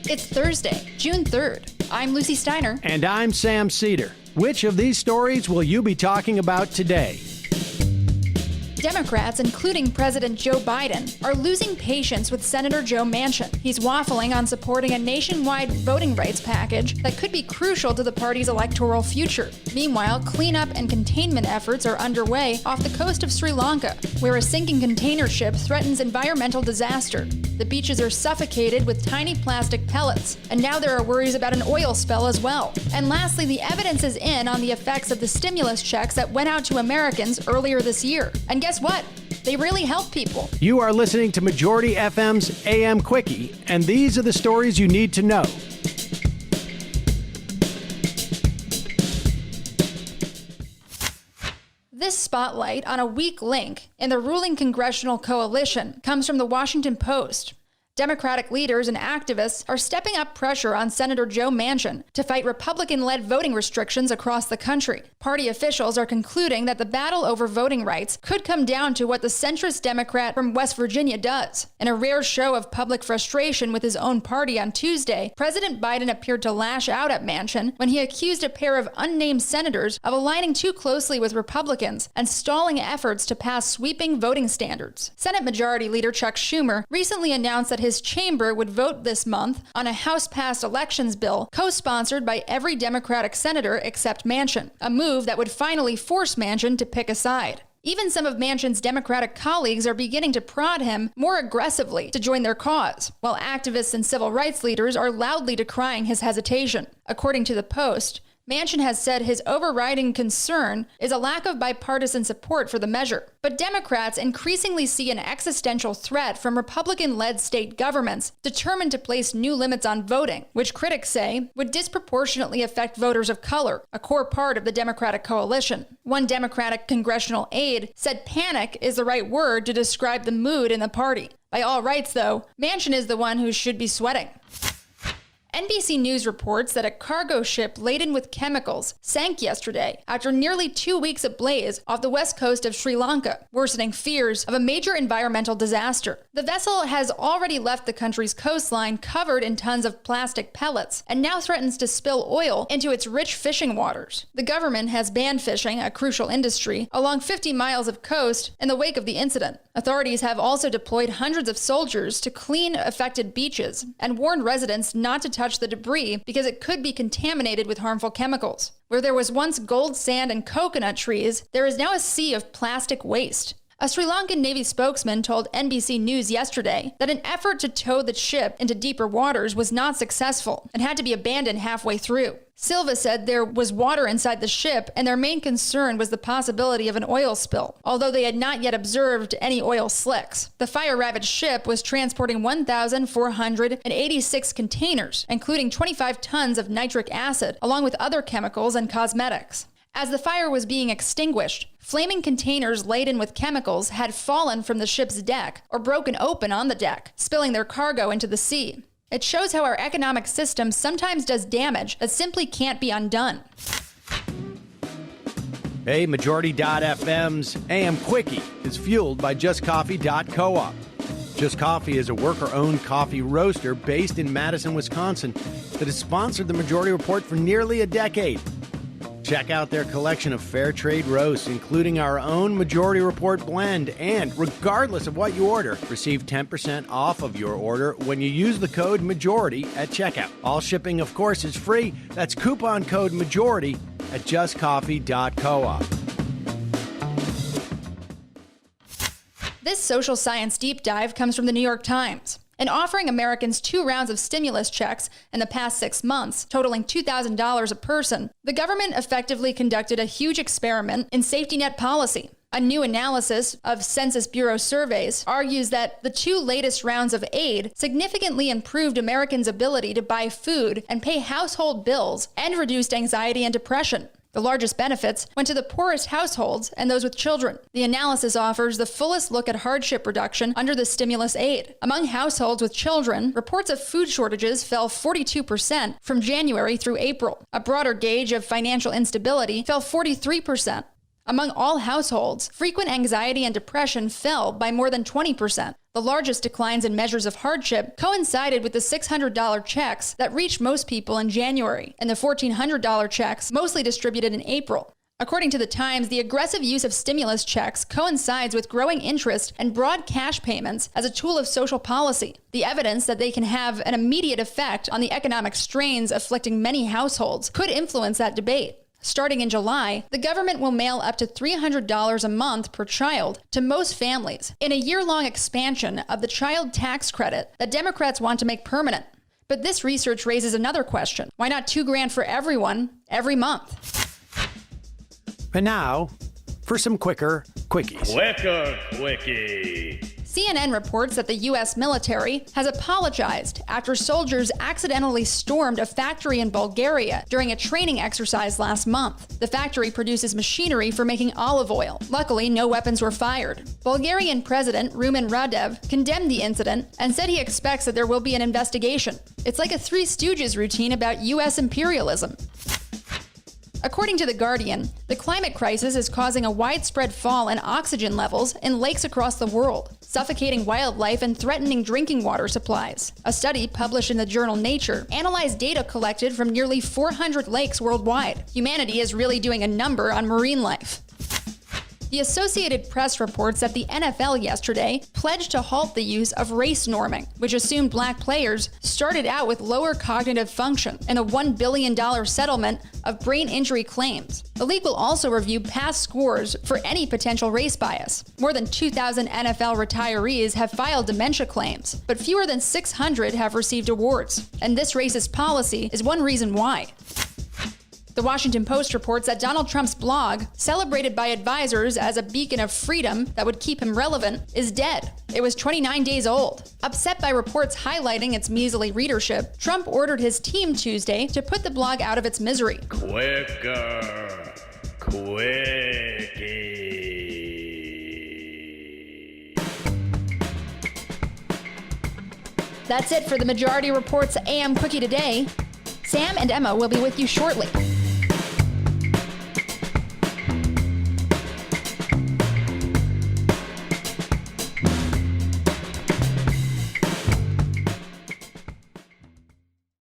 It's Thursday, June 3rd. I'm Lucy Steiner. And I'm Sam Cedar. Which of these stories will you be talking about today? Democrats, including President Joe Biden, are losing patience with Senator Joe Manchin. He's waffling on supporting a nationwide voting rights package that could be crucial to the party's electoral future. Meanwhile, cleanup and containment efforts are underway off the coast of Sri Lanka, where a sinking container ship threatens environmental disaster. The beaches are suffocated with tiny plastic pellets, and now there are worries about an oil spill as well. And lastly, the evidence is in on the effects of the stimulus checks that went out to Americans earlier this year. And guess what? They really help people. You are listening to Majority FM's AM Quickie, and these are the stories you need to know. This spotlight on a weak link in the ruling congressional coalition comes from the Washington Post. Democratic leaders and activists are stepping up pressure on Senator Joe Manchin to fight Republican-led voting restrictions across the country. Party officials are concluding that the battle over voting rights could come down to what the centrist Democrat from West Virginia does. In a rare show of public frustration with his own party on Tuesday, President Biden appeared to lash out at Manchin when he accused a pair of unnamed senators of aligning too closely with Republicans and stalling efforts to pass sweeping voting standards. Senate Majority Leader Chuck Schumer recently announced that his chamber would vote this month on a House-passed elections bill co-sponsored by every Democratic senator except Manchin, a move that would finally force Manchin to pick a side. Even some of Manchin's Democratic colleagues are beginning to prod him more aggressively to join their cause, while activists and civil rights leaders are loudly decrying his hesitation. According to the Post, Manchin has said his overriding concern is a lack of bipartisan support for the measure. But Democrats increasingly see an existential threat from Republican-led state governments determined to place new limits on voting, which critics say would disproportionately affect voters of color, a core part of the Democratic coalition. One Democratic congressional aide said panic is the right word to describe the mood in the party. By all rights, though, Manchin is the one who should be sweating. NBC News reports that a cargo ship laden with chemicals sank yesterday after nearly 2 weeks ablaze off the west coast of Sri Lanka, worsening fears of a major environmental disaster. The vessel has already left the country's coastline covered in tons of plastic pellets and now threatens to spill oil into its rich fishing waters. The government has banned fishing, a crucial industry, along 50 miles of coast in the wake of the incident. Authorities have also deployed hundreds of soldiers to clean affected beaches and warned residents not to touch the debris because it could be contaminated with harmful chemicals. Where there was once gold sand and coconut trees, there is now a sea of plastic waste. A Sri Lankan Navy spokesman told NBC News yesterday that an effort to tow the ship into deeper waters was not successful and had to be abandoned halfway through. Silva said there was water inside the ship and their main concern was the possibility of an oil spill, although they had not yet observed any oil slicks. The fire-ravaged ship was transporting 1,486 containers, including 25 tons of nitric acid, along with other chemicals and cosmetics. As the fire was being extinguished, flaming containers laden with chemicals had fallen from the ship's deck or broken open on the deck, spilling their cargo into the sea. It shows how our economic system sometimes does damage that simply can't be undone. Hey, Majority.fm's AM Quickie is fueled by JustCoffee.coop. Just Coffee is a worker-owned coffee roaster based in Madison, Wisconsin that has sponsored the Majority Report for nearly a decade. Check out their collection of fair trade roasts, including our own Majority Report blend. And regardless of what you order, receive 10% off of your order when you use the code MAJORITY at checkout. All shipping, of course, is free. That's coupon code MAJORITY at justcoffee.coop. This social science deep dive comes from the New York Times. In offering Americans 2 rounds of stimulus checks in the past 6 months, totaling $2,000 a person, the government effectively conducted a huge experiment in safety net policy. A new analysis of Census Bureau surveys argues that the 2 latest rounds of aid significantly improved Americans' ability to buy food and pay household bills and reduced anxiety and depression. The largest benefits went to the poorest households and those with children. The analysis offers the fullest look at hardship reduction under the stimulus aid. Among households with children, reports of food shortages fell 42% from January through April. A broader gauge of financial instability fell 43%. Among all households, frequent anxiety and depression fell by more than 20%. The largest declines in measures of hardship coincided with the $600 checks that reached most people in January, and the $1,400 checks mostly distributed in April. According to The Times, the aggressive use of stimulus checks coincides with growing interest and broad cash payments as a tool of social policy. The evidence that they can have an immediate effect on the economic strains afflicting many households could influence that debate. Starting in July, the government will mail up to $300 a month per child to most families in a year-long expansion of the child tax credit that Democrats want to make permanent. But this research raises another question. Why not $2,000 for everyone every month? And now, for some quicker quickies. Quicker quickie. CNN reports that the U.S. military has apologized after soldiers accidentally stormed a factory in Bulgaria during a training exercise last month. The factory produces machinery for making olive oil. Luckily, no weapons were fired. Bulgarian President Rumen Radev condemned the incident and said he expects that there will be an investigation. It's like a Three Stooges routine about U.S. imperialism. According to The Guardian, the climate crisis is causing a widespread fall in oxygen levels in lakes across the world, suffocating wildlife and threatening drinking water supplies. A study published in the journal Nature analyzed data collected from nearly 400 lakes worldwide. Humanity is really doing a number on marine life. The Associated Press reports that the NFL yesterday pledged to halt the use of race norming, which assumed black players started out with lower cognitive function in a $1 billion settlement of brain injury claims. The league will also review past scores for any potential race bias. More than 2,000 NFL retirees have filed dementia claims, but fewer than 600 have received awards. And this racist policy is one reason why. The Washington Post reports that Donald Trump's blog, celebrated by advisors as a beacon of freedom that would keep him relevant, is dead. It was 29 days old. Upset by reports highlighting its measly readership, Trump ordered his team Tuesday to put the blog out of its misery. Quicker quickie. That's it for the Majority Report's AM Quickie today. Sam and Emma will be with you shortly.